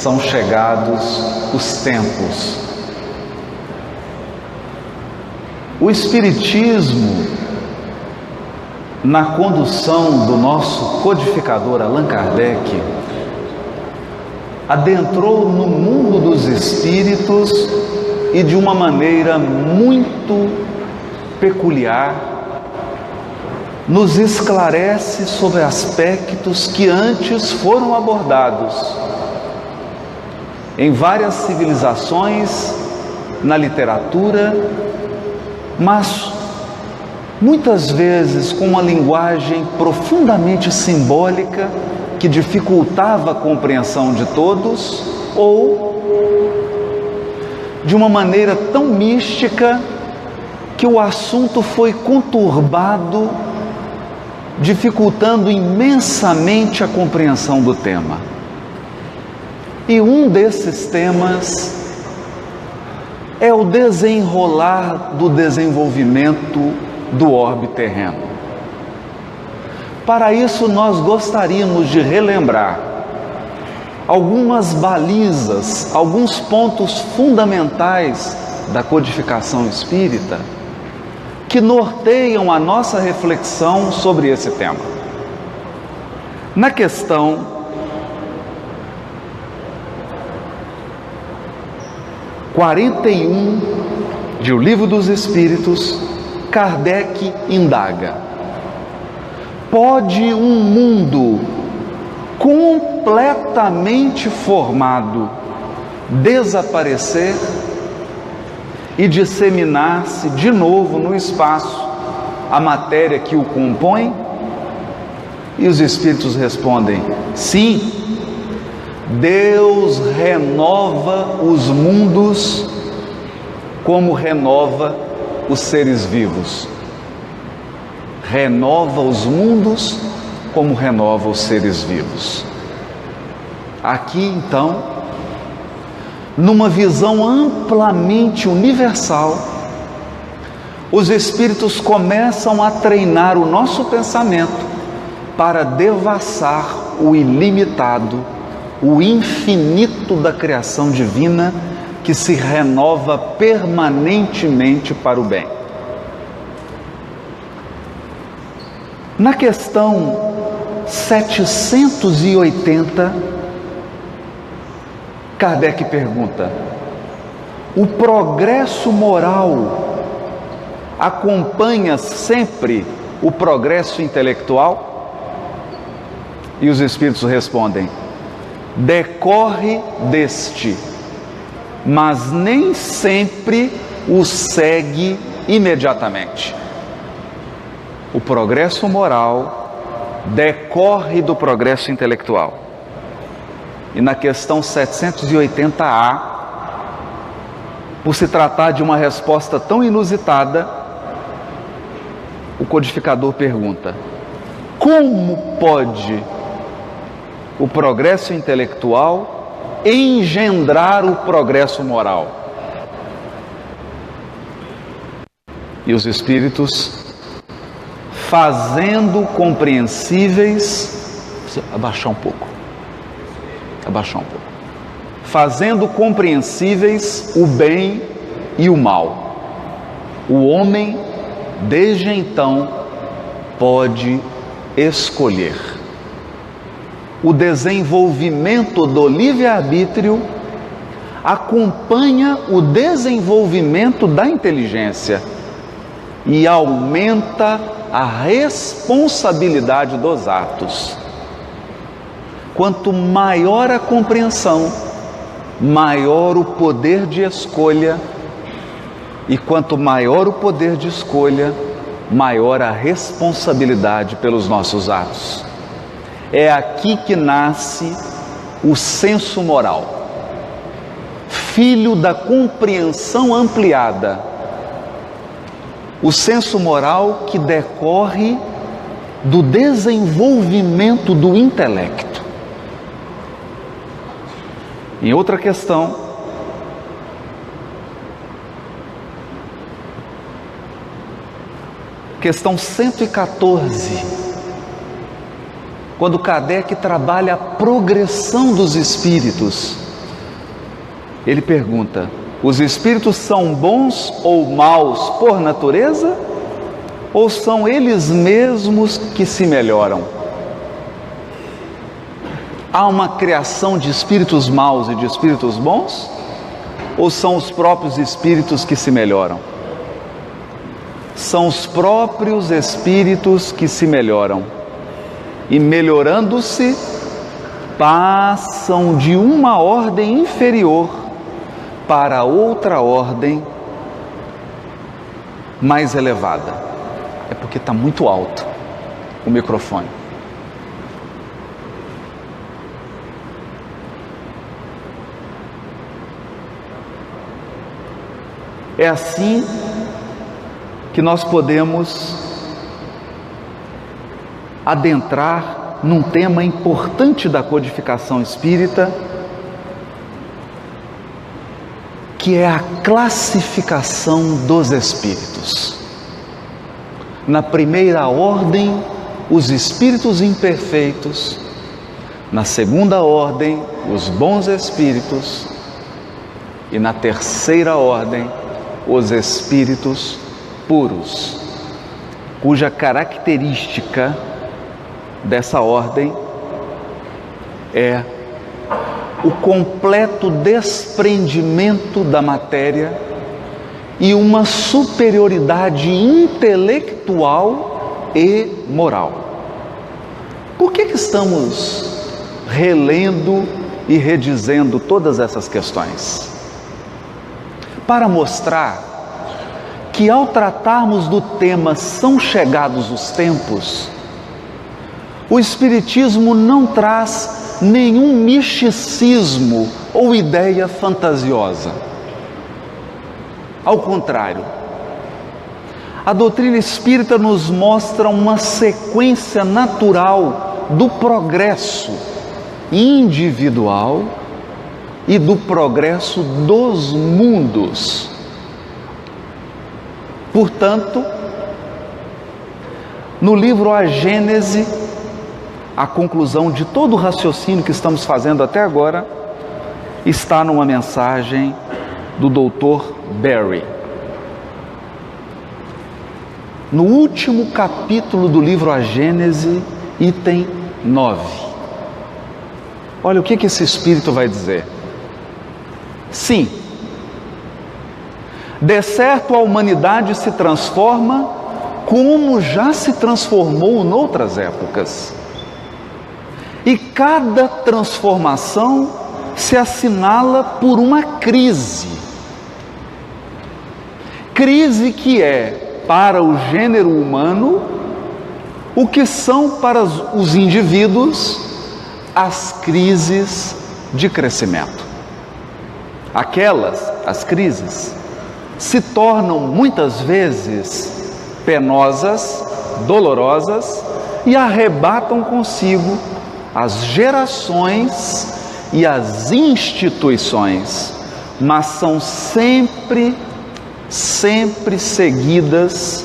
são chegados os tempos. O Espiritismo, na condução do nosso codificador Allan Kardec, adentrou no mundo dos espíritos e de uma maneira muito peculiar nos esclarece sobre aspectos que antes foram abordados em várias civilizações, na literatura, mas muitas vezes com uma linguagem profundamente simbólica que dificultava a compreensão de todos, ou de uma maneira tão mística que o assunto foi conturbado, dificultando imensamente a compreensão do tema. E um desses temas é o desenrolar do desenvolvimento do orbe terreno. Para isso, nós gostaríamos de relembrar algumas balizas, alguns pontos fundamentais da codificação espírita que norteiam a nossa reflexão sobre esse tema. Na questão 41 de O Livro dos Espíritos, Kardec indaga: pode um mundo completamente formado desaparecer e disseminar-se de novo no espaço a matéria que o compõe? E os Espíritos respondem: sim, Deus renova os mundos como renova os seres vivos. Renova os mundos como renova os seres vivos. Aqui, então, numa visão amplamente universal, os Espíritos começam a treinar o nosso pensamento para devassar o ilimitado, o infinito da criação divina que se renova permanentemente para o bem. Na questão 780, Kardec pergunta: o progresso moral acompanha sempre o progresso intelectual? E os Espíritos respondem: decorre deste, mas nem sempre o segue imediatamente. O progresso moral decorre do progresso intelectual. E na questão 780A, por se tratar de uma resposta tão inusitada, o codificador pergunta: como pode o progresso intelectual engendrar o progresso moral? E os Espíritos, fazendo compreensíveis, abaixar um pouco, fazendo compreensíveis o bem e o mal, o homem desde então pode escolher. O desenvolvimento do livre-arbítrio acompanha o desenvolvimento da inteligência e aumenta a responsabilidade dos atos. Quanto maior a compreensão, maior o poder de escolha, e quanto maior o poder de escolha, maior a responsabilidade pelos nossos atos. É aqui que nasce o senso moral, filho da compreensão ampliada. O senso moral que decorre do desenvolvimento do intelecto. Em outra questão, questão 114, quando Kardec trabalha a progressão dos espíritos Ele pergunta: os espíritos são bons ou maus por natureza? Ou são eles mesmos que se melhoram? Há uma criação de espíritos maus e de espíritos bons? Ou são os próprios espíritos que se melhoram? São os próprios espíritos que se melhoram. E melhorando-se, passam de uma ordem inferior para outra ordem mais elevada. É porque está muito alto o microfone. É assim que nós podemos adentrar num tema importante da codificação espírita, que é a classificação dos espíritos. Na primeira ordem, os espíritos imperfeitos; na segunda ordem, os bons espíritos; e na terceira ordem, os espíritos puros, cuja característica dessa ordem é o completo desprendimento da matéria e uma superioridade intelectual e moral. Por que estamos relendo e redizendo todas essas questões? Para mostrar que, ao tratarmos do tema "São chegados os tempos", o Espiritismo não traz nenhum misticismo ou ideia fantasiosa. Ao contrário, a doutrina espírita nos mostra uma sequência natural do progresso individual e do progresso dos mundos. Portanto, no livro A Gênese, a conclusão de todo o raciocínio que estamos fazendo até agora está numa mensagem do Dr. Berry. No último capítulo do livro A Gênese, item 9. Olha o que esse espírito vai dizer. Sim, de certo a humanidade se transforma como já se transformou noutras épocas. E cada transformação se assinala por uma crise. Crise que é, para o gênero humano, o que são para os indivíduos as crises de crescimento. As crises, se tornam muitas vezes penosas, dolorosas e arrebatam consigo as gerações e as instituições, mas são sempre seguidas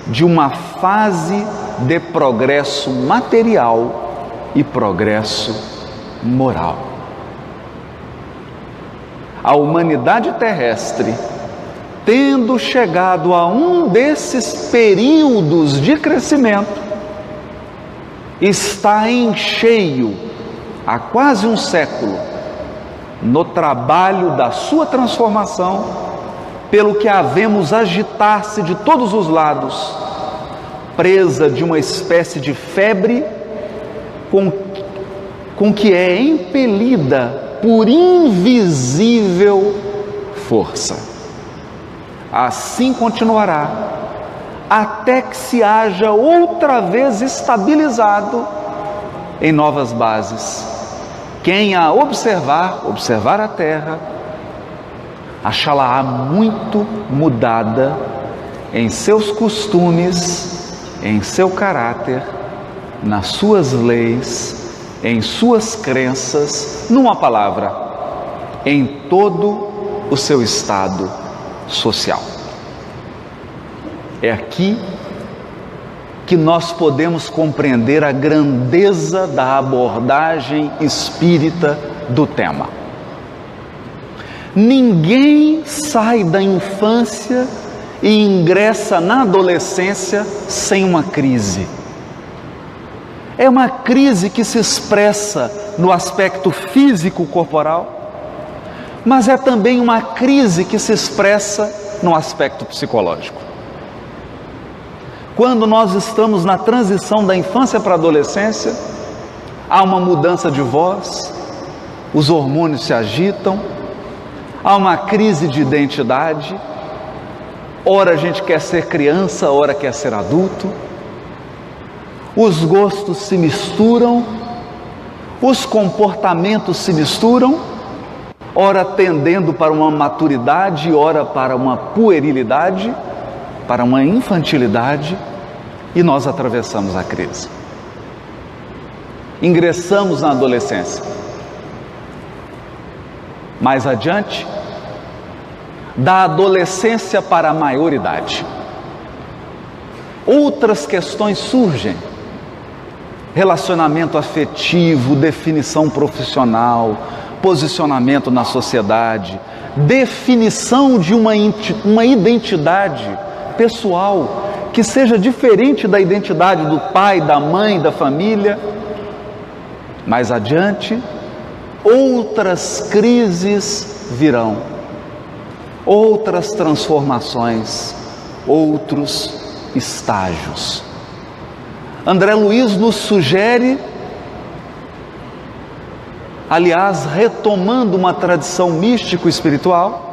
de uma fase de progresso material e progresso moral. A humanidade terrestre, tendo chegado a um desses períodos de crescimento, está em cheio, há quase um século, no trabalho da sua transformação, pelo que a vemos agitar-se de todos os lados, presa de uma espécie de febre com que é impelida por invisível força. Assim continuará, até que se haja outra vez estabilizado em novas bases. Quem a observar a Terra, achá-la-á muito mudada em seus costumes, em seu caráter, nas suas leis, em suas crenças, numa palavra, em todo o seu estado social. É aqui que nós podemos compreender a grandeza da abordagem espírita do tema. Ninguém sai da infância e ingressa na adolescência sem uma crise. É uma crise que se expressa no aspecto físico corporal, mas é também uma crise que se expressa no aspecto psicológico. Quando nós estamos na transição da infância para a adolescência, há uma mudança de voz, os hormônios se agitam, há uma crise de identidade, ora a gente quer ser criança, ora quer ser adulto, os gostos se misturam, os comportamentos se misturam, ora tendendo para uma maturidade, ora para uma puerilidade, para uma infantilidade, e nós atravessamos a crise. Ingressamos na adolescência. Mais adiante, da adolescência para a maioridade, outras questões surgem: relacionamento afetivo, definição profissional, posicionamento na sociedade, definição de uma identidade pessoal que seja diferente da identidade do pai, da mãe, da família. Mais adiante, outras crises virão, outras transformações, outros estágios. André Luiz nos sugere, aliás, retomando uma tradição místico-espiritual,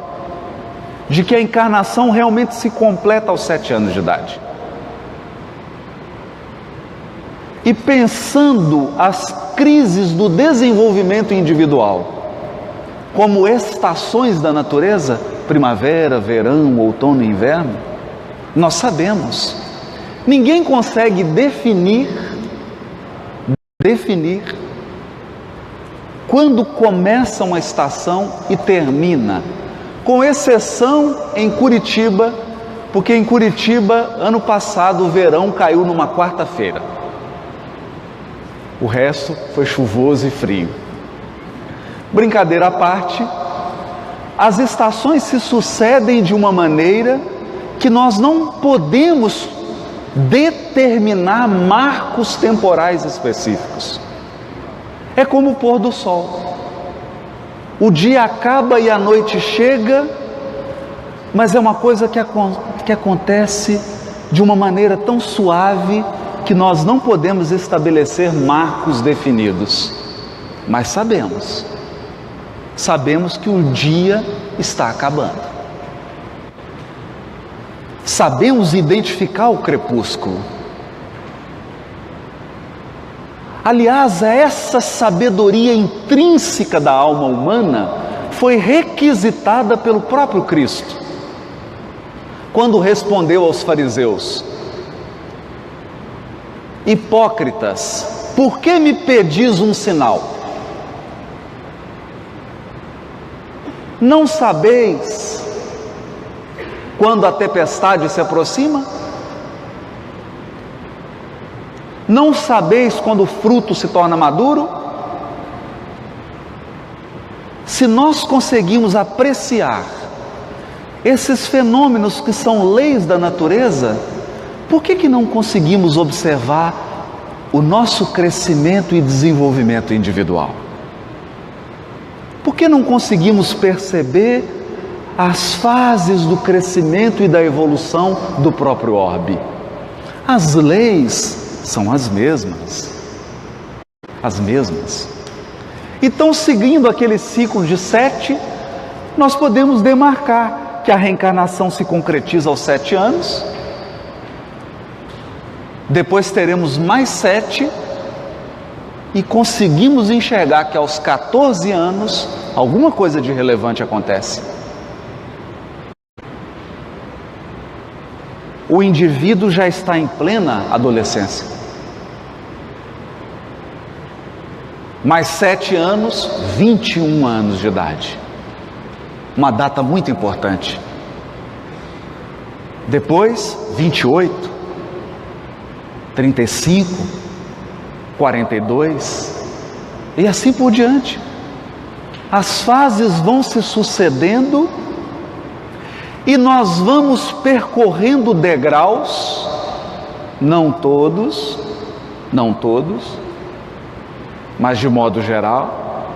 de que a encarnação realmente se completa aos 7 anos de idade. E pensando as crises do desenvolvimento individual como estações da natureza, primavera, verão, outono e inverno, nós sabemos, ninguém consegue definir quando começa uma estação e termina, com exceção em Curitiba, porque em Curitiba, ano passado, o verão caiu numa quarta-feira. O resto foi chuvoso e frio. Brincadeira à parte, as estações se sucedem de uma maneira que nós não podemos determinar marcos temporais específicos. É como o pôr do sol. O dia acaba e a noite chega, mas é uma coisa que acontece de uma maneira tão suave que nós não podemos estabelecer marcos definidos. Mas sabemos que o dia está acabando. Sabemos identificar o crepúsculo. Aliás, essa sabedoria intrínseca da alma humana foi requisitada pelo próprio Cristo, quando respondeu aos fariseus: hipócritas, por que me pedis um sinal? Não sabeis quando a tempestade se aproxima? Não sabeis quando o fruto se torna maduro? Se nós conseguimos apreciar esses fenômenos que são leis da natureza, por que não conseguimos observar o nosso crescimento e desenvolvimento individual? Por que não conseguimos perceber as fases do crescimento e da evolução do próprio orbe? As leis são as mesmas. Então, seguindo aquele ciclo de 7, nós podemos demarcar que a reencarnação se concretiza aos 7 anos, depois teremos mais 7, e conseguimos enxergar que aos 14 anos, alguma coisa de relevante acontece. O indivíduo já está em plena adolescência. Mais 7 anos, 21 anos de idade. Uma data muito importante. Depois, 28, 35, 42, e assim por diante. as fases vão se sucedendo e nós vamos percorrendo degraus, não todos, mas de modo geral,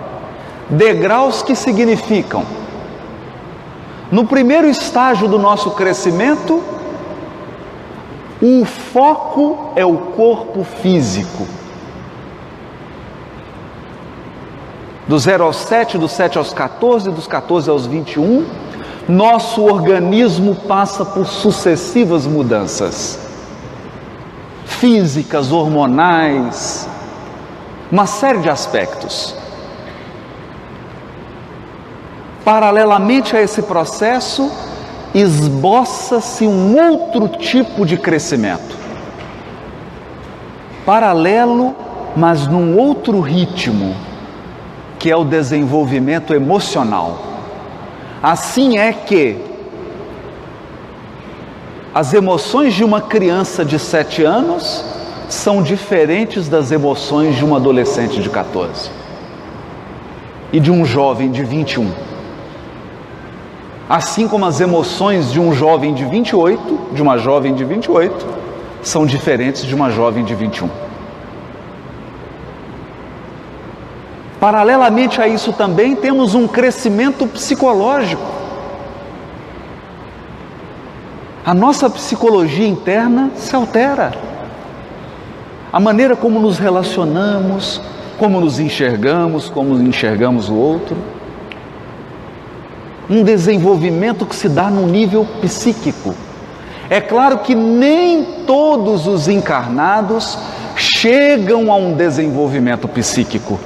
degraus que significam, no primeiro estágio do nosso crescimento, o foco é o corpo físico. Do 0 aos 7, do 7 aos 14, dos 14 aos 21, nosso organismo passa por sucessivas mudanças físicas, hormonais, uma série de aspectos. Paralelamente a esse processo, esboça-se um outro tipo de crescimento. Paralelo, mas num outro ritmo, que é o desenvolvimento emocional. Assim é que as emoções de uma criança de 7 anos são diferentes das emoções de um adolescente de 14 e de um jovem de 21. Assim como as emoções de um jovem de 28, de uma jovem de 28, são diferentes de uma jovem de 21. Paralelamente a isso também temos um crescimento psicológico. A nossa psicologia interna se altera. A maneira como nos relacionamos, como nos enxergamos, como enxergamos o outro. Um desenvolvimento que se dá no nível psíquico. É claro que nem todos os encarnados chegam a um desenvolvimento psíquico.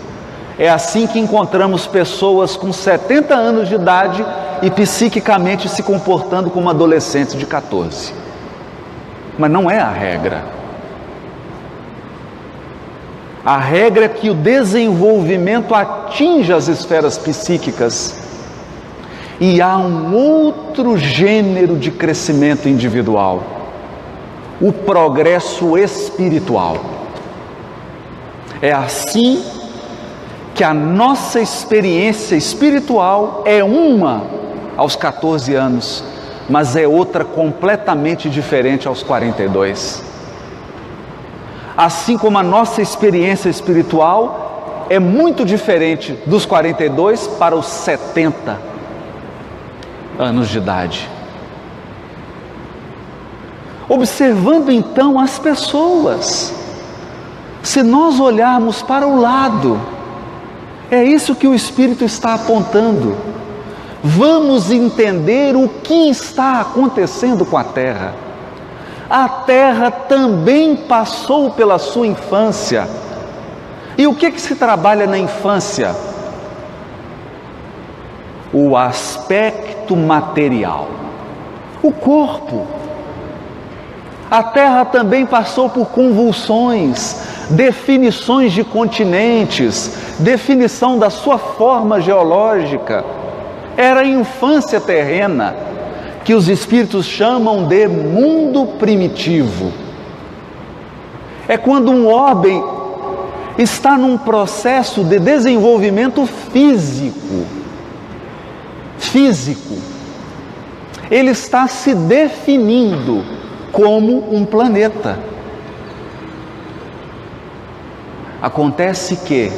É assim que encontramos pessoas com 70 anos de idade e psiquicamente se comportando como adolescentes de 14. Mas não é a regra. A regra é que o desenvolvimento atinge as esferas psíquicas e há um outro gênero de crescimento individual, o progresso espiritual. É assim que a nossa experiência espiritual é uma aos 14 anos, mas é outra completamente diferente aos 42. Assim como a nossa experiência espiritual é muito diferente dos 42 para os 70 anos de idade. Observando então as pessoas, se nós olharmos para o lado, é isso que o Espírito está apontando. Vamos entender o que está acontecendo com a Terra. A Terra também passou pela sua infância. E o que se trabalha na infância? O aspecto material, o corpo. A Terra também passou por convulsões, definições de continentes, definição da sua forma geológica. Era a infância terrena, que os espíritos chamam de mundo primitivo. É quando um homem está num processo de desenvolvimento físico. Ele está se definindo como um planeta. Acontece que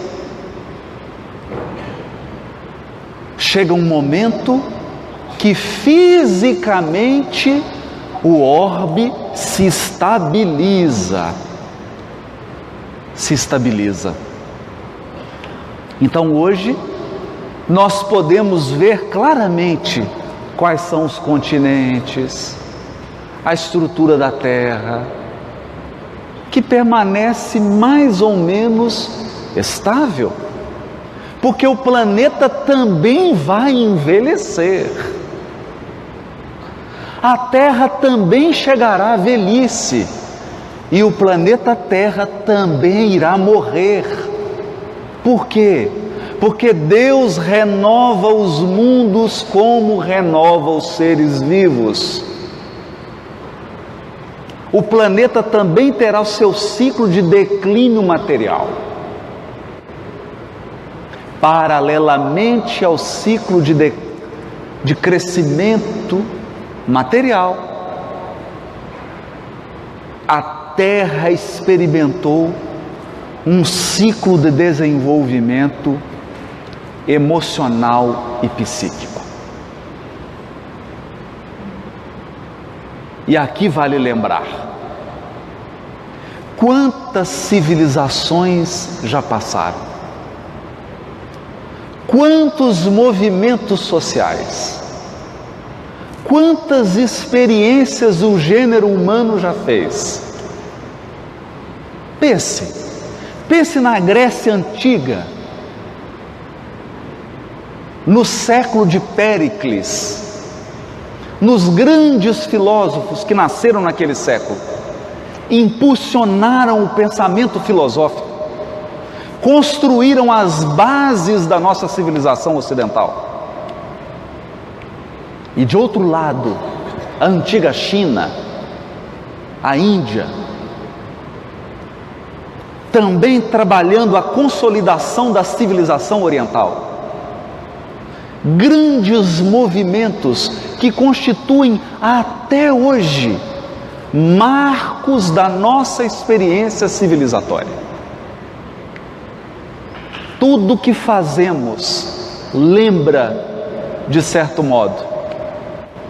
chega um momento que fisicamente o orbe se estabiliza. Então hoje nós podemos ver claramente quais são os continentes, a estrutura da Terra, que permanece mais ou menos estável, porque o planeta também vai envelhecer. A Terra também chegará à velhice e o planeta Terra também irá morrer. Por quê? Porque Deus renova os mundos como renova os seres vivos. O planeta também terá o seu ciclo de declínio material. paralelamente ao ciclo de crescimento material, a Terra experimentou um ciclo de desenvolvimento emocional e psíquico. E aqui vale lembrar: quantas civilizações já passaram? Quantos movimentos sociais? Quantas experiências o gênero humano já fez? Pense na Grécia Antiga, no século de Péricles, nos grandes filósofos que nasceram naquele século, impulsionaram o pensamento filosófico, construíram as bases da nossa civilização ocidental. E de outro lado, a antiga China, a Índia, também trabalhando a consolidação da civilização oriental. Grandes movimentos que constituem até hoje marcos da nossa experiência civilizatória. Tudo que fazemos lembra, de certo modo,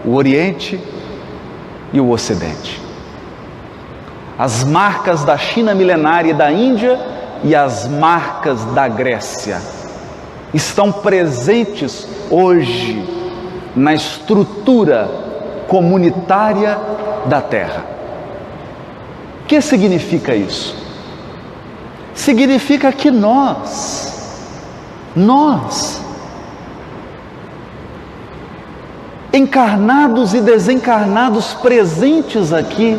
o Oriente e o Ocidente. As marcas da China milenária e da Índia e as marcas da Grécia estão presentes hoje na estrutura comunitária da Terra. O que significa isso? Significa que nós, encarnados e desencarnados presentes aqui,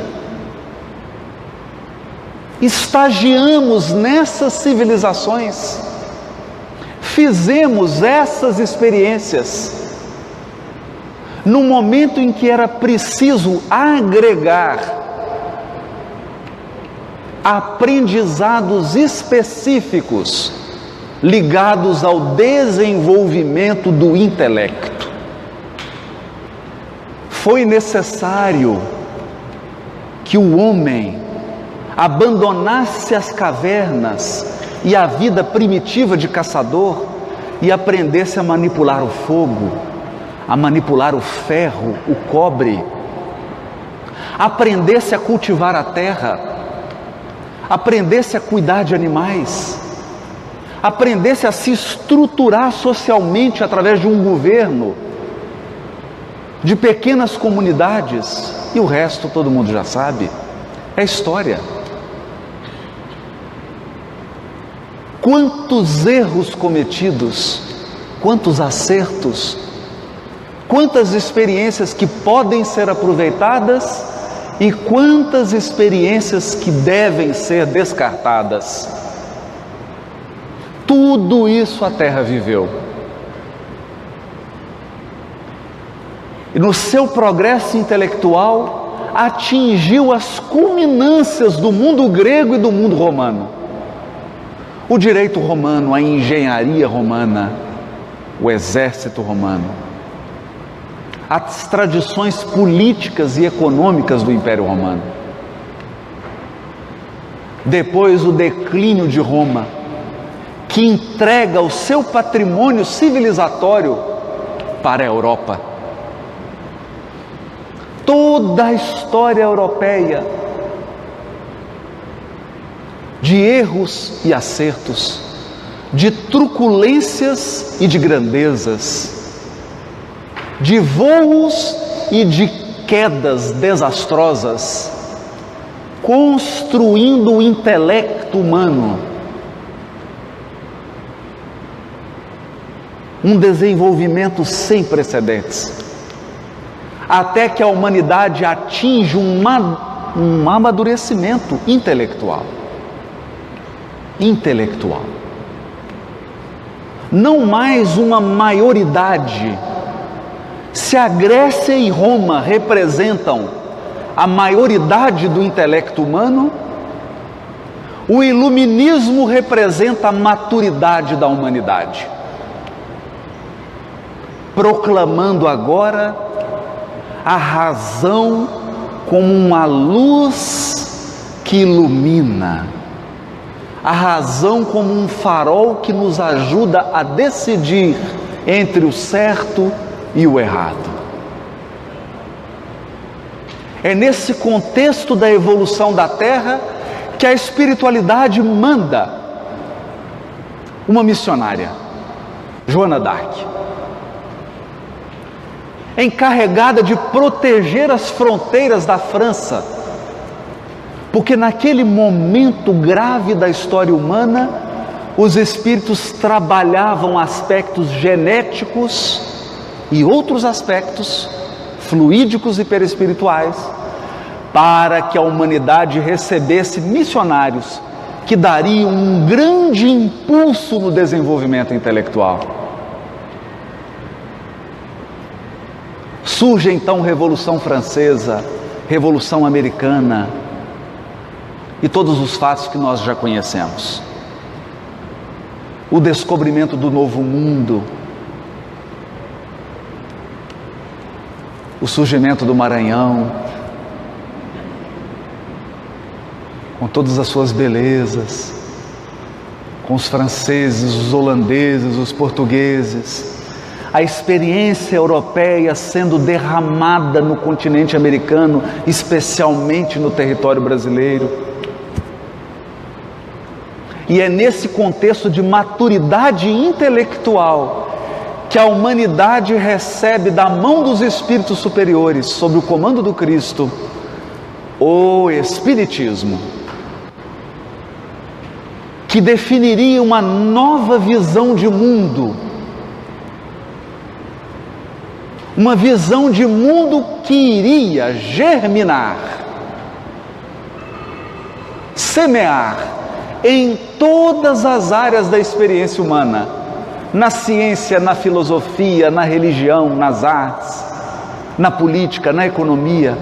estagiamos nessas civilizações, fizemos essas experiências, no momento em que era preciso agregar aprendizados específicos ligados ao desenvolvimento do intelecto. Foi necessário que o homem abandonasse as cavernas e a vida primitiva de caçador e aprendesse a manipular o fogo, a manipular o ferro, o cobre, aprendesse a cultivar a terra, aprendesse a cuidar de animais, aprendesse a se estruturar socialmente através de um governo, de pequenas comunidades, e o resto todo mundo já sabe, é história. Quantos erros cometidos, quantos acertos, quantas experiências que podem ser aproveitadas e quantas experiências que devem ser descartadas. Tudo isso a Terra viveu. E no seu progresso intelectual atingiu as culminâncias do mundo grego e do mundo romano. O direito romano, a engenharia romana, o exército romano, as tradições políticas e econômicas do Império Romano. Depois o declínio de Roma, que entrega o seu patrimônio civilizatório para a Europa. Toda a história europeia, de erros e acertos, de truculências e de grandezas, de voos e de quedas desastrosas, construindo o intelecto humano, um desenvolvimento sem precedentes, até que a humanidade atinge um amadurecimento intelectual. Não mais uma maioridade. Se a Grécia e Roma representam a maioridade do intelecto humano, o iluminismo representa a maturidade da humanidade. proclamando agora a razão como uma luz que ilumina, a razão como um farol que nos ajuda a decidir entre o certo e o errado. É nesse contexto da evolução da Terra que a espiritualidade manda uma missionária, Joana d'Arc, encarregada de proteger as fronteiras da França, porque naquele momento grave da história humana, os espíritos trabalhavam aspectos genéticos e outros aspectos fluídicos e perispirituais, para que a humanidade recebesse missionários que dariam um grande impulso no desenvolvimento intelectual. Surge então Revolução Francesa, Revolução Americana e todos os fatos que nós já conhecemos. O descobrimento do Novo Mundo, o surgimento do Maranhão, com todas as suas belezas, com os franceses, os holandeses, os portugueses, a experiência europeia sendo derramada no continente americano, especialmente no território brasileiro. E é nesse contexto de maturidade intelectual que a humanidade recebe da mão dos espíritos superiores, sob o comando do Cristo, o Espiritismo, que definiria uma nova visão de mundo, uma visão de mundo que iria germinar, semear em todas as áreas da experiência humana, na ciência, na filosofia, na religião, nas artes, na política, na economia.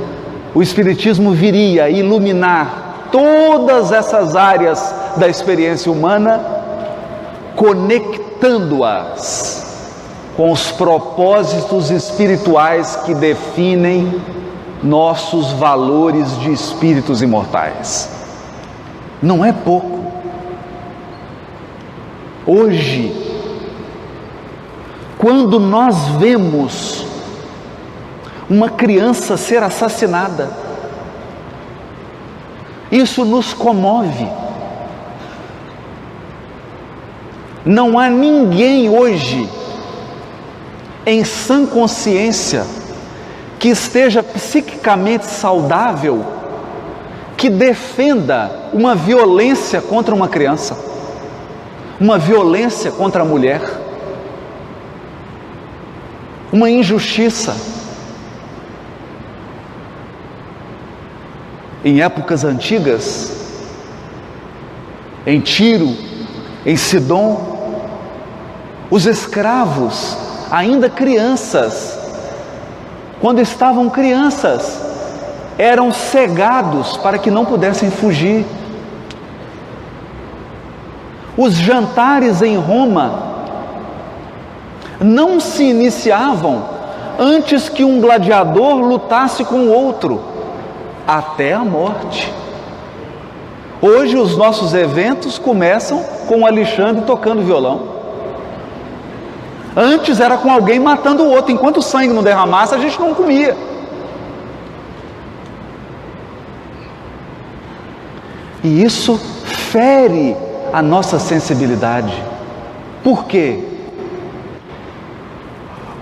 O Espiritismo viria iluminar todas essas áreas da experiência humana, conectando-as com os propósitos espirituais que definem nossos valores de espíritos imortais. Não é pouco. Hoje, quando nós vemos uma criança ser assassinada, isso nos comove. Não há ninguém hoje em sã consciência que esteja psiquicamente saudável que defenda uma violência contra uma criança, uma violência contra a mulher, uma injustiça. Em épocas antigas, em Tiro, em Sidom, os escravos, ainda crianças, quando estavam crianças, eram cegados para que não pudessem fugir. Os jantares em Roma não se iniciavam antes que um gladiador lutasse com o outro, até a morte. Hoje os nossos eventos começam com o Alexandre tocando violão. Antes era com alguém matando o outro. Enquanto o sangue não derramasse, a gente não comia. E isso fere a nossa sensibilidade. Por quê?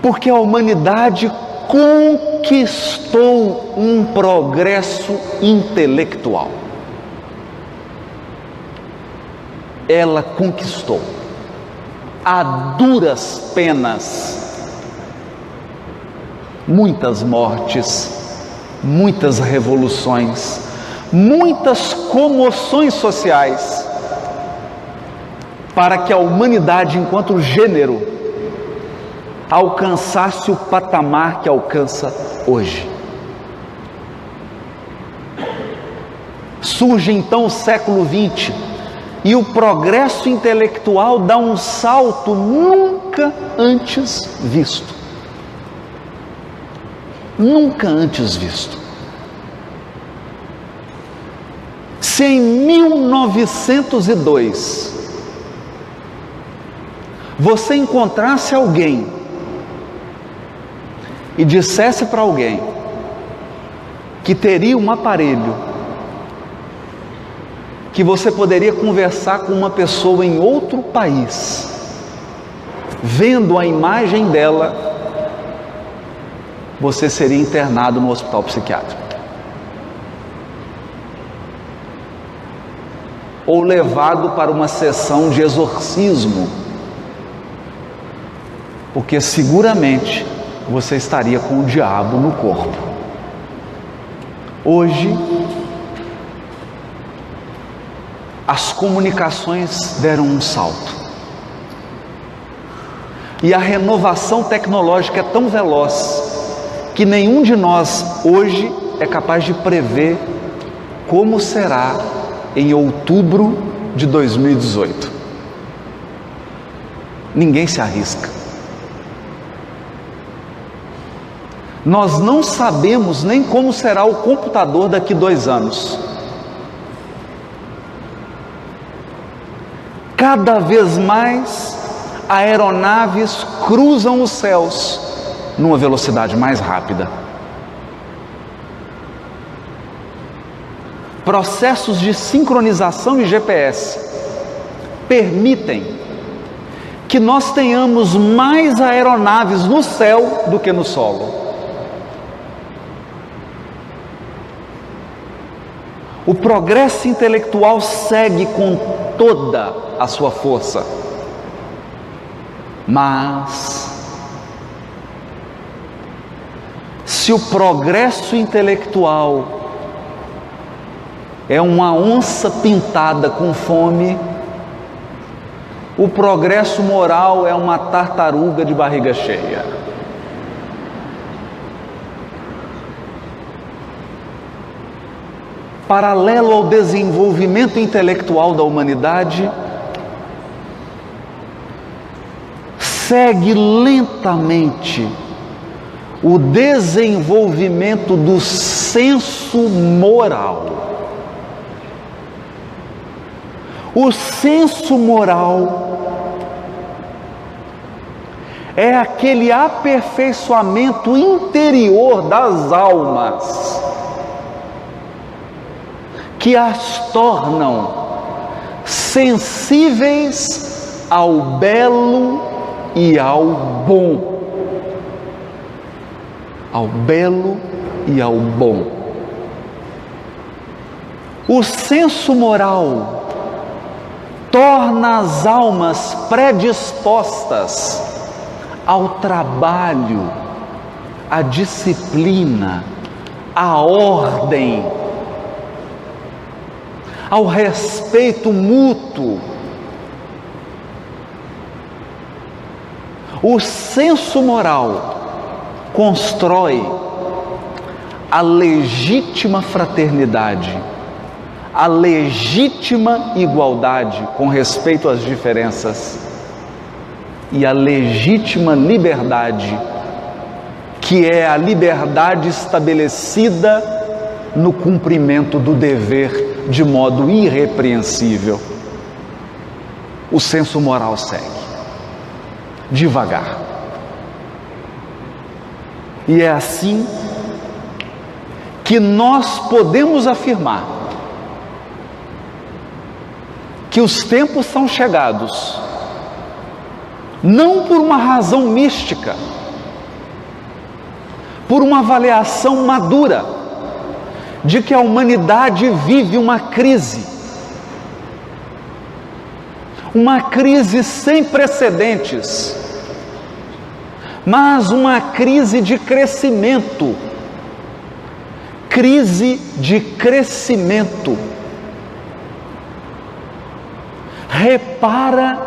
Porque a humanidade conquistou um progresso intelectual. Ela conquistou, a duras penas, muitas mortes, muitas revoluções, muitas comoções sociais, para que a humanidade, enquanto gênero, alcançasse o patamar que alcança hoje. Surge então o século XX e o progresso intelectual dá um salto nunca antes visto. nunca antes visto. Se em 1902 você encontrasse alguém e dissesse para alguém que teria um aparelho, que você poderia conversar com uma pessoa em outro país, vendo a imagem dela, você seria internado no hospital psiquiátrico. Ou levado para uma sessão de exorcismo, porque seguramente você estaria com o diabo no corpo. Hoje, as comunicações deram um salto. E a renovação tecnológica é tão veloz que nenhum de nós hoje é capaz de prever como será em outubro de 2018. Ninguém se arrisca. Nós não sabemos nem como será o computador daqui 2 anos. Cada vez mais aeronaves cruzam os céus numa velocidade mais rápida. Processos de sincronização e GPS permitem que nós tenhamos mais aeronaves no céu do que no solo. O progresso intelectual segue com toda a sua força, mas se o progresso intelectual é uma onça pintada com fome, o progresso moral é uma tartaruga de barriga cheia. Paralelo ao desenvolvimento intelectual da humanidade, segue lentamente o desenvolvimento do senso moral. O senso moral é aquele aperfeiçoamento interior das almas que as tornam sensíveis ao belo e ao bom. Ao belo e ao bom. O senso moral torna as almas predispostas ao trabalho, à disciplina, à ordem, ao respeito mútuo. O senso moral constrói a legítima fraternidade, a legítima igualdade com respeito às diferenças e a legítima liberdade, que é a liberdade estabelecida no cumprimento do dever de modo irrepreensível. O senso moral segue devagar. E é assim que nós podemos afirmar que os tempos são chegados, não por uma razão mística, por uma avaliação madura de que a humanidade vive uma crise sem precedentes, mas uma crise de crescimento, Repara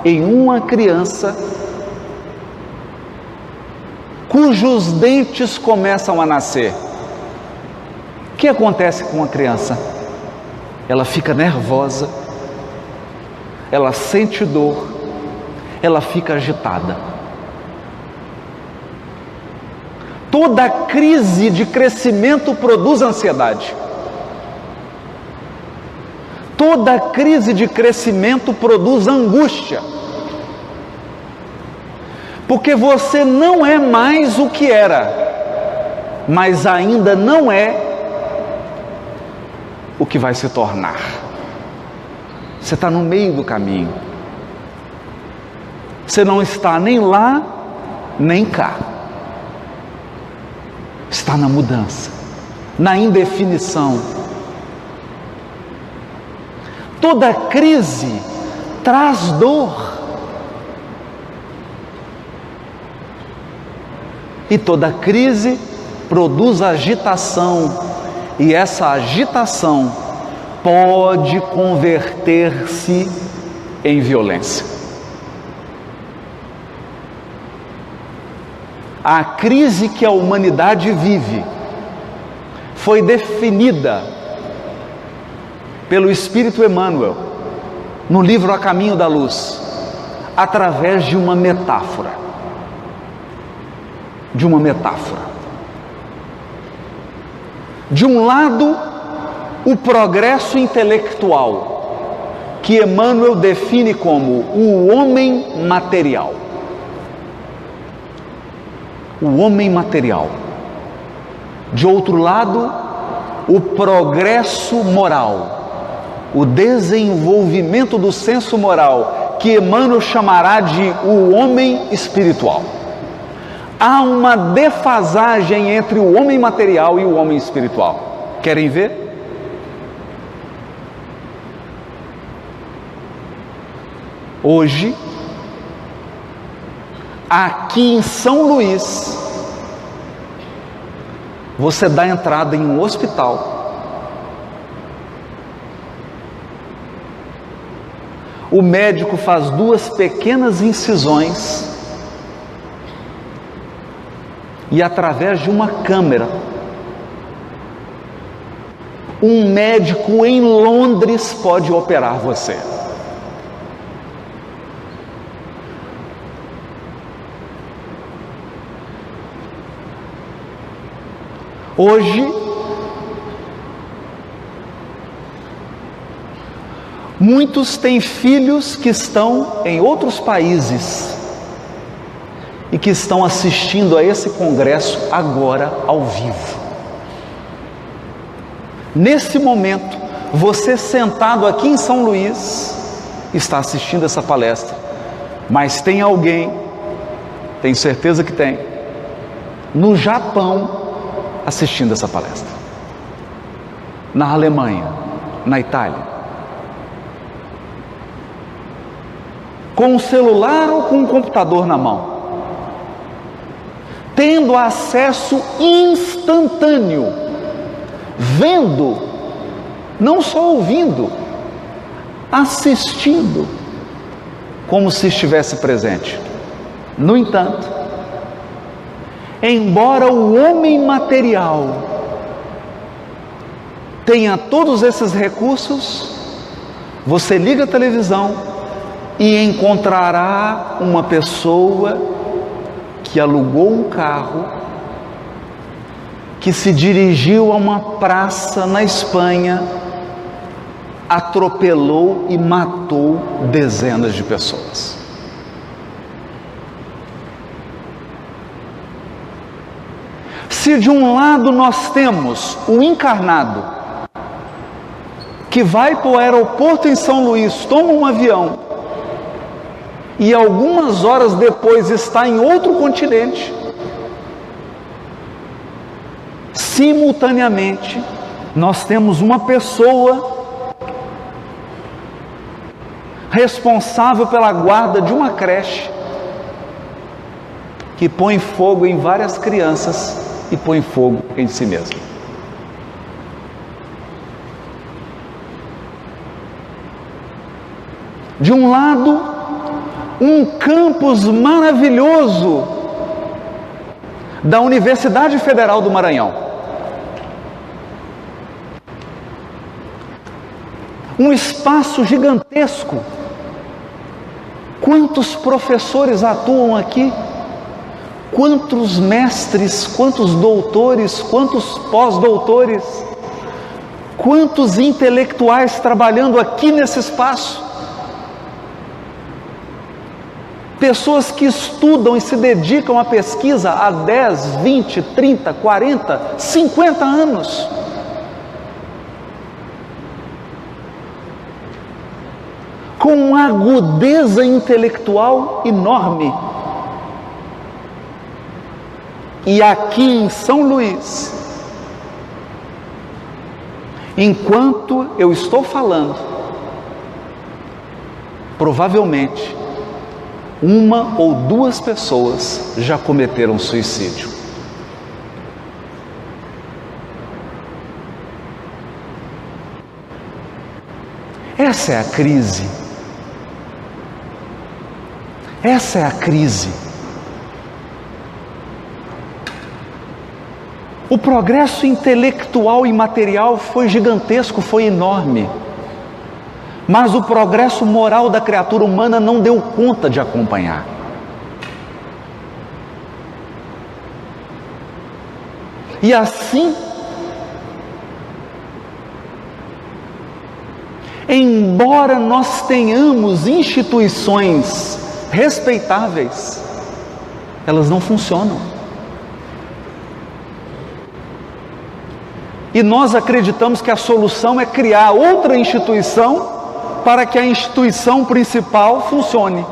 em uma criança cujos dentes começam a nascer. O que acontece com a criança? Ela fica nervosa, ela sente dor, ela fica agitada. Toda crise de crescimento produz ansiedade. Toda crise de crescimento produz angústia. Porque você não é mais o que era, mas ainda não é o que vai se tornar. Você está no meio do caminho. Você não está nem lá, nem cá. Está na mudança, na indefinição. Toda crise traz dor. E toda crise produz agitação. E essa agitação pode converter-se em violência. A crise que a humanidade vive foi definida pelo Espírito Emmanuel no livro A Caminho da Luz, através de uma metáfora. De uma metáfora. De um lado, o progresso intelectual, que Emmanuel define como o homem material. O homem material. De outro lado, o progresso moral, o desenvolvimento do senso moral, que Emmanuel chamará de o homem espiritual. Há uma defasagem entre o homem material e o homem espiritual. Querem ver? Hoje, aqui em São Luís, você dá entrada em um hospital. O médico faz 2 pequenas incisões e, através de uma câmera, um médico em Londres pode operar você. Hoje, muitos têm filhos que estão em outros países e que estão assistindo a esse congresso agora ao vivo. Nesse momento, você sentado aqui em São Luís está assistindo essa palestra, mas tem alguém, tenho certeza que tem, no Japão assistindo essa palestra, na Alemanha, na Itália, com um celular ou com um computador na mão, tendo acesso instantâneo, vendo, não só ouvindo, assistindo, como se estivesse presente. No entanto, embora o homem material tenha todos esses recursos, você liga a televisão e encontrará uma pessoa que alugou um carro, que se dirigiu a uma praça na Espanha, atropelou e matou dezenas de pessoas. Se de um lado nós temos o encarnado, que vai para o aeroporto em São Luís, toma um avião, e algumas horas depois está em outro continente, simultaneamente, nós temos uma pessoa responsável pela guarda de uma creche, que põe fogo em várias crianças e põe fogo em si mesmo. De um lado, um campus maravilhoso da Universidade Federal do Maranhão. Um espaço gigantesco. Quantos professores atuam aqui? Quantos mestres, quantos doutores, quantos pós-doutores, quantos intelectuais trabalhando aqui nesse espaço. Pessoas que estudam e se dedicam à pesquisa há 10, 20, 30, 40, 50 anos. Com uma agudeza intelectual enorme. E aqui em São Luís, enquanto eu estou falando, provavelmente uma ou duas pessoas já cometeram suicídio. Essa é a crise. Essa é a crise. O progresso intelectual e material foi gigantesco, foi enorme. Mas o progresso moral da criatura humana não deu conta de acompanhar. E assim, embora nós tenhamos instituições respeitáveis, elas não funcionam. E nós acreditamos que a solução é criar outra instituição para que a instituição principal funcione.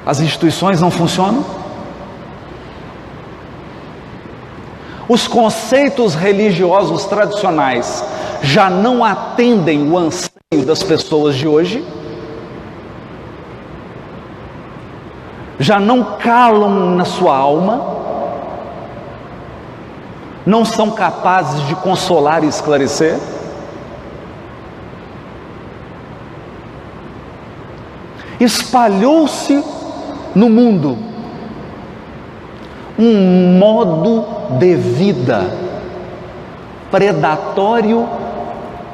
As instituições não funcionam. Os conceitos religiosos tradicionais já não atendem o anseio das pessoas de hoje. Já não calam na sua alma. Não são capazes de consolar e esclarecer. Espalhou-se no mundo um modo de vida predatório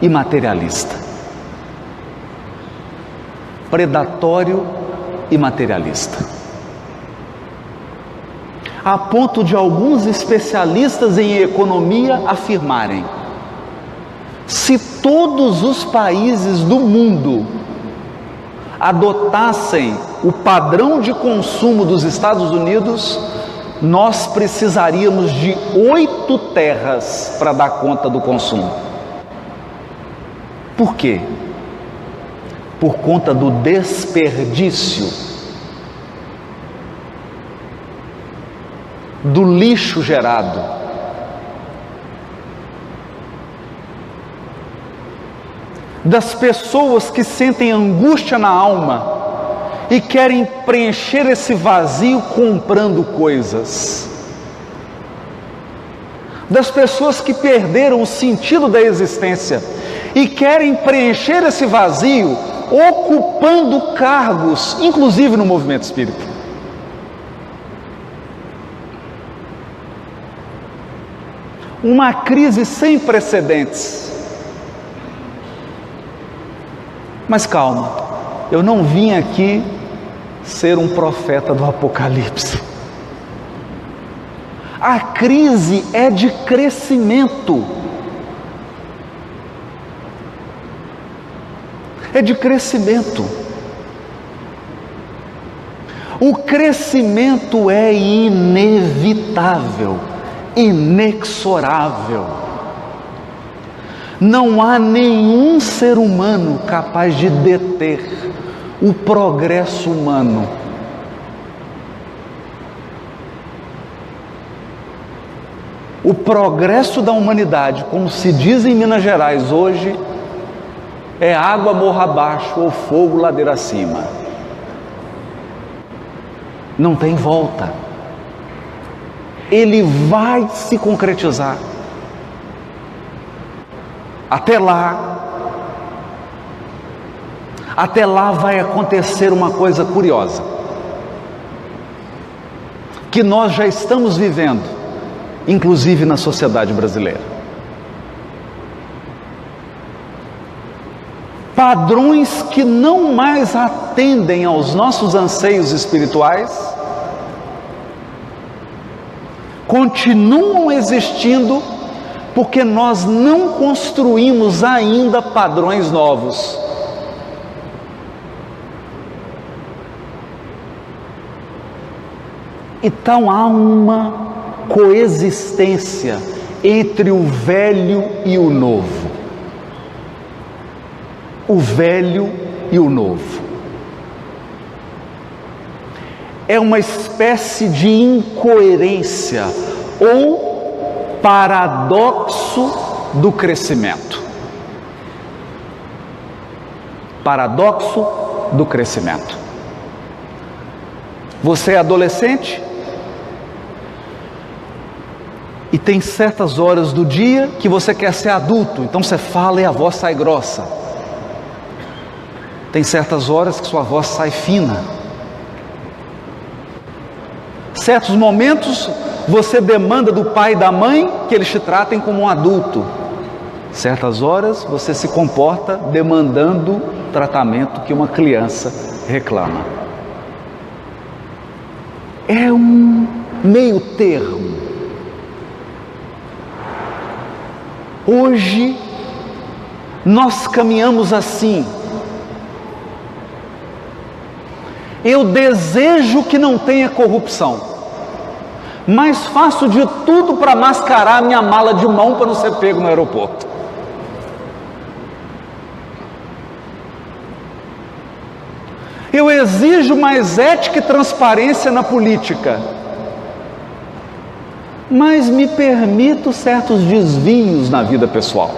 e materialista. Predatório e materialista. A ponto de alguns especialistas em economia afirmarem: se todos os países do mundo adotassem o padrão de consumo dos Estados Unidos, nós precisaríamos de 8 terras para dar conta do consumo. Por quê? Por conta do desperdício, do lixo gerado. Das pessoas que sentem angústia na alma e querem preencher esse vazio comprando coisas. Das pessoas que perderam o sentido da existência e querem preencher esse vazio ocupando cargos, inclusive no movimento espírita. Uma crise sem precedentes. Mas calma, eu não vim aqui ser um profeta do Apocalipse. A crise é de crescimento. É de crescimento. O crescimento é inevitável, inexorável. Não há nenhum ser humano capaz de deter o progresso humano. O progresso da humanidade, como se diz em Minas Gerais hoje, é água morro abaixo ou fogo ladeira acima. Não tem volta. Ele vai se concretizar. Até lá vai acontecer uma coisa curiosa, que nós já estamos vivendo, inclusive na sociedade brasileira. padrões que não mais atendem aos nossos anseios espirituais continuam existindo porque nós não construímos ainda padrões novos. Então há uma coexistência entre o velho e o novo. O velho e o novo. É uma espécie de incoerência ou paradoxo do crescimento. Paradoxo do crescimento. Você é adolescente e tem certas horas do dia que você quer ser adulto, então você fala e a voz sai grossa. Tem certas horas que sua voz sai fina. Certos momentos você demanda do pai e da mãe que eles te tratem como um adulto. Certas horas você se comporta demandando tratamento que uma criança reclama. É um meio termo. Hoje nós caminhamos assim. Eu desejo que não tenha corrupção, mas faço de tudo para mascarar minha mala de mão para não ser pego no aeroporto. Eu exijo mais ética e transparência na política, mas me permito certos desvios na vida pessoal.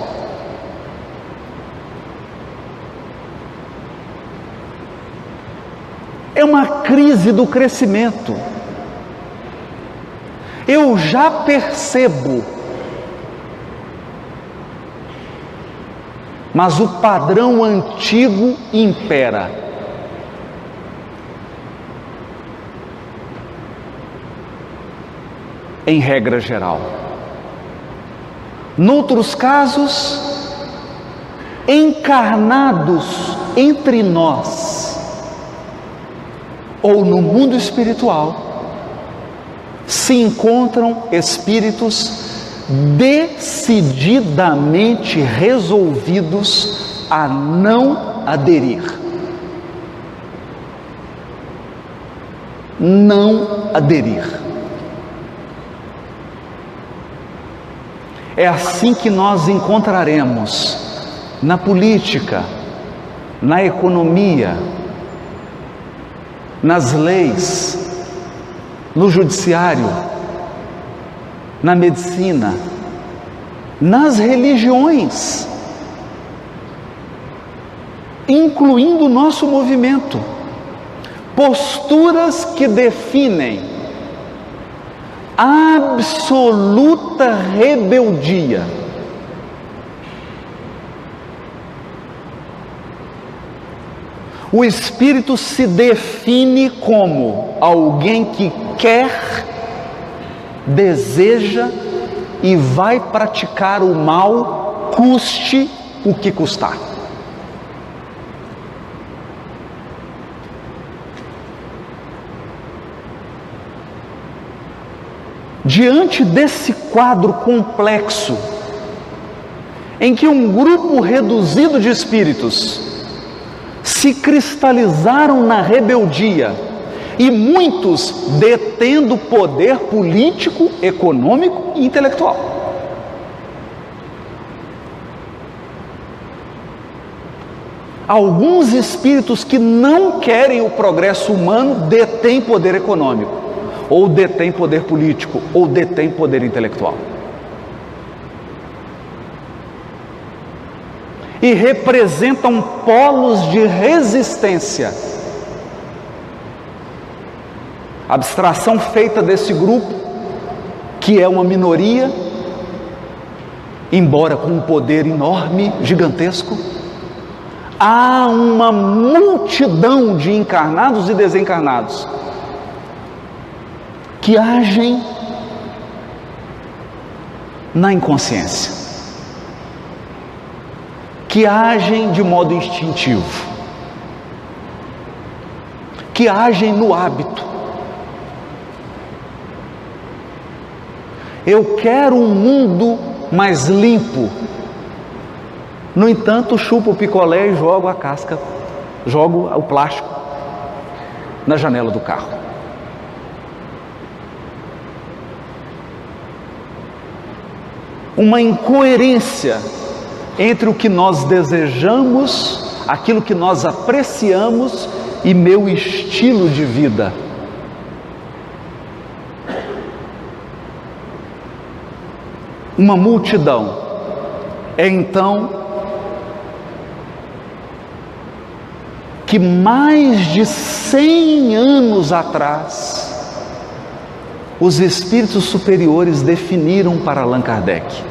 É uma crise do crescimento. Eu já percebo, mas o padrão antigo impera. Em regra geral. Noutros casos, encarnados entre nós, ou no mundo espiritual, se encontram espíritos decididamente resolvidos a não aderir. Não aderir. É assim que nós encontraremos na política, na economia, nas leis, no judiciário, na medicina, nas religiões, incluindo o nosso movimento, posturas que definem absoluta rebeldia. O espírito se define como alguém que quer, deseja e vai praticar o mal, custe o que custar. Diante desse quadro complexo, em que um grupo reduzido de espíritos se cristalizaram na rebeldia, e muitos detendo poder político, econômico e intelectual. Alguns espíritos que não querem o progresso humano detêm poder econômico, ou detêm poder político, ou detêm poder intelectual. E representam polos de resistência. A abstração feita desse grupo, que é uma minoria, embora com um poder enorme, gigantesco, há uma multidão de encarnados e desencarnados que agem na inconsciência. que agem de modo instintivo, que agem no hábito. Eu quero um mundo mais limpo. No entanto, chupo o picolé e jogo a casca, jogo o plástico na janela do carro. Uma incoerência entre o que nós desejamos, aquilo que nós apreciamos e meu estilo de vida. Uma multidão é então que mais de 100 anos atrás os espíritos superiores definiram para Allan Kardec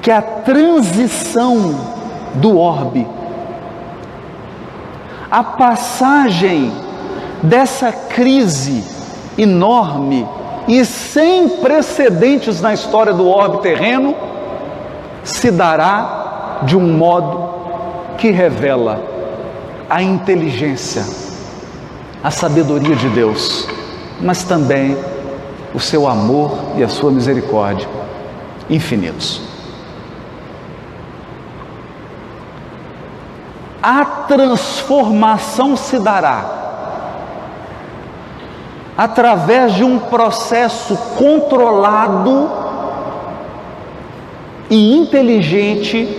que a transição do orbe, a passagem dessa crise enorme e sem precedentes na história do orbe terreno, se dará de um modo que revela a inteligência, a sabedoria de Deus, mas também o seu amor e a sua misericórdia infinitos. A transformação se dará através de um processo controlado e inteligente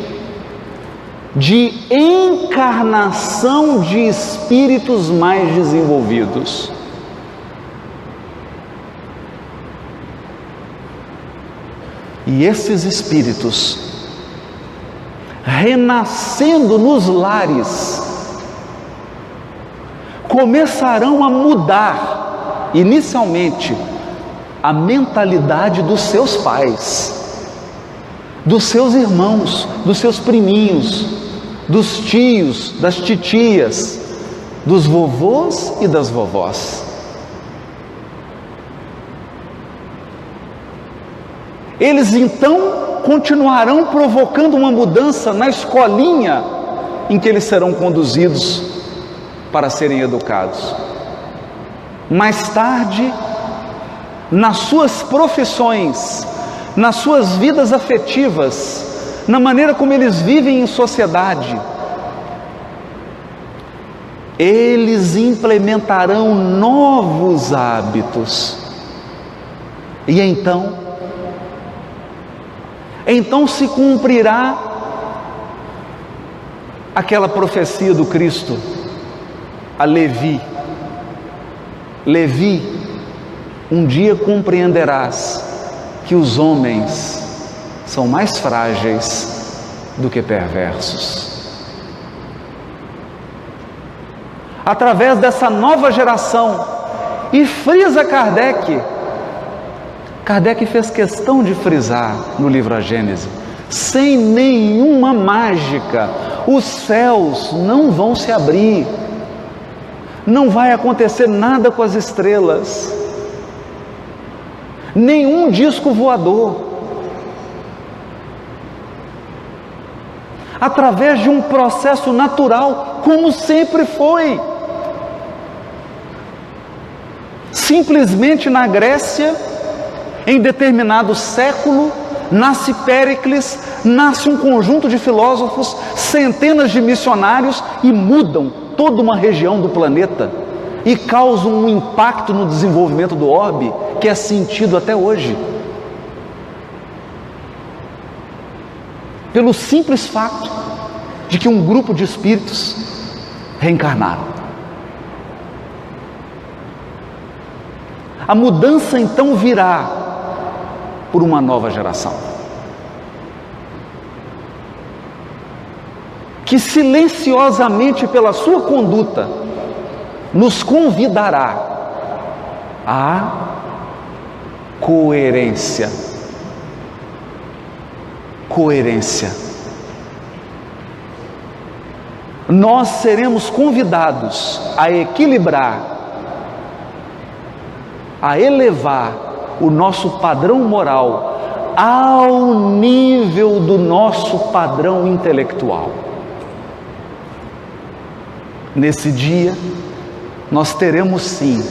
de encarnação de espíritos mais desenvolvidos. E esses espíritos, renascendo nos lares, começarão a mudar, inicialmente, a mentalidade dos seus pais, dos seus irmãos, dos seus priminhos, dos tios, das titias, dos vovôs e das vovós. Eles então continuarão provocando uma mudança na escolinha em que eles serão conduzidos para serem educados. Mais tarde, nas suas profissões, nas suas vidas afetivas, na maneira como eles vivem em sociedade, eles implementarão novos hábitos. E então se cumprirá aquela profecia do Cristo a Levi: Levi, um dia compreenderás que os homens são mais frágeis do que perversos. Através dessa nova geração, e frisa Kardec fez questão de frisar no livro A Gênese, sem nenhuma mágica, os céus não vão se abrir, não vai acontecer nada com as estrelas, nenhum disco voador. Através de um processo natural, como sempre foi. Simplesmente na Grécia, em determinado século, nasce Péricles, nasce um conjunto de filósofos, centenas de missionários e mudam toda uma região do planeta e causam um impacto no desenvolvimento do orbe que é sentido até hoje. Pelo simples fato de que um grupo de espíritos reencarnaram. A mudança então virá por uma nova geração, que silenciosamente pela sua conduta nos convidará à coerência. Nós seremos convidados a equilibrar, a elevar o nosso padrão moral ao nível do nosso padrão intelectual. Nesse dia, nós teremos sim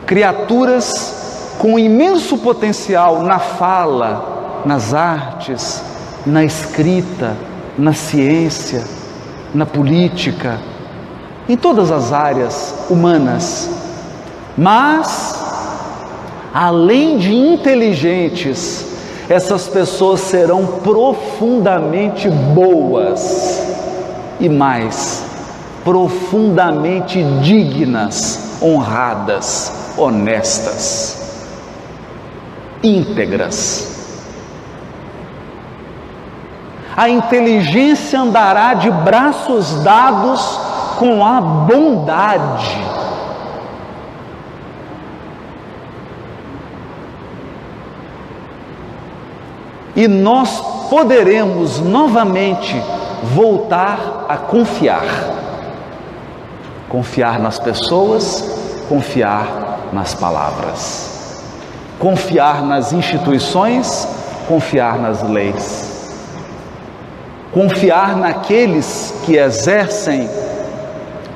criaturas com imenso potencial na fala, nas artes, na escrita, na ciência, na política, em todas as áreas humanas. Mas, além de inteligentes, essas pessoas serão profundamente boas e mais, profundamente dignas, honradas, honestas, íntegras. A inteligência andará de braços dados com a bondade. E nós poderemos novamente voltar a confiar. Confiar nas pessoas, confiar nas palavras. Confiar nas instituições, confiar nas leis. Confiar naqueles que exercem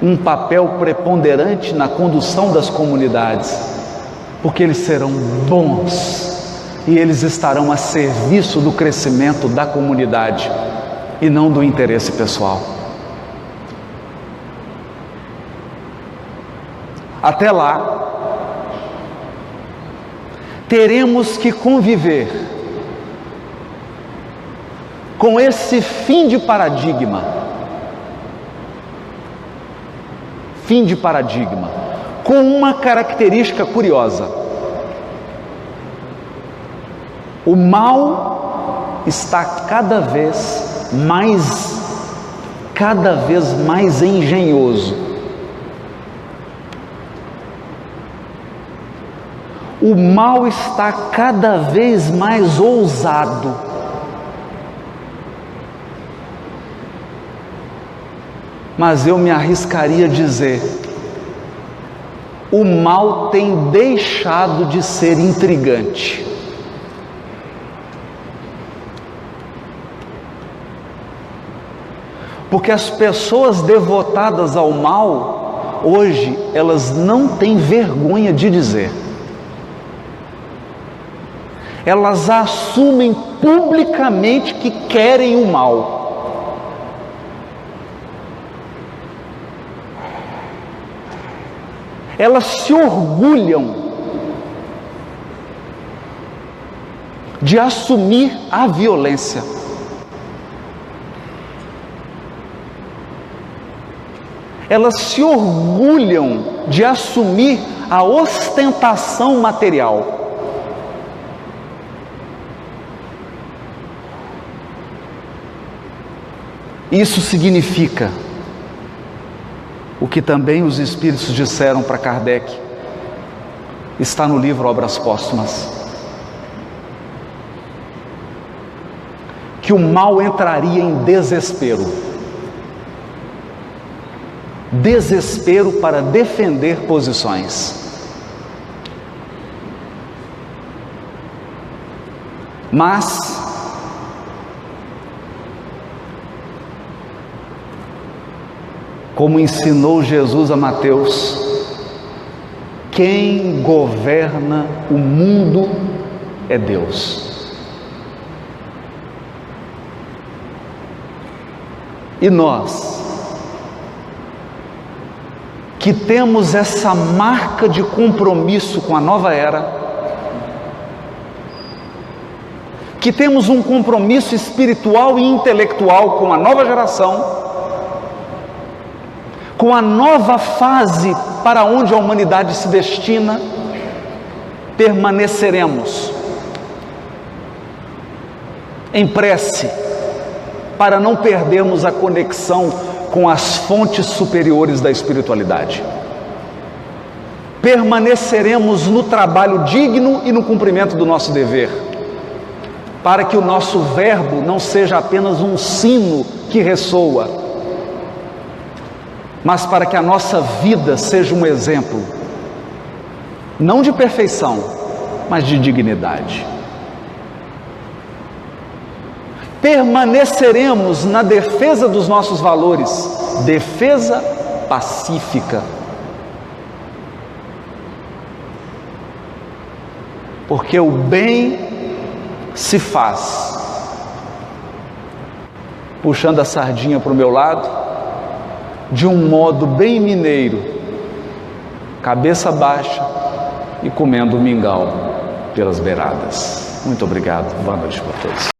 um papel preponderante na condução das comunidades, porque eles serão bons e eles estarão a serviço do crescimento da comunidade e não do interesse pessoal. Até lá, teremos que conviver com esse fim de paradigma. Fim de paradigma, com uma característica curiosa. O mal está cada vez mais engenhoso. O mal está cada vez mais ousado. Mas eu me arriscaria a dizer, o mal tem deixado de ser intrigante. Porque as pessoas devotadas ao mal, hoje, elas não têm vergonha de dizer. Elas assumem publicamente que querem o mal. Elas se orgulham de assumir a violência. Elas se orgulham de assumir a ostentação material. Isso significa o que também os Espíritos disseram para Kardec, está no livro Obras Póstumas, que o mal entraria em desespero. Desespero para defender posições. Mas como ensinou Jesus a Mateus, quem governa o mundo é Deus. E nós, que temos essa marca de compromisso com a nova era, que temos um compromisso espiritual e intelectual com a nova geração, com a nova fase para onde a humanidade se destina, permaneceremos em prece, para não perdermos a conexão com as fontes superiores da espiritualidade. Permaneceremos no trabalho digno e no cumprimento do nosso dever, para que o nosso verbo não seja apenas um sino que ressoa, mas para que a nossa vida seja um exemplo, não de perfeição, mas de dignidade. permaneceremos na defesa dos nossos valores, defesa pacífica. Porque o bem se faz puxando a sardinha para o meu lado, de um modo bem mineiro, cabeça baixa e comendo mingau pelas beiradas. Muito obrigado, boa noite para todos.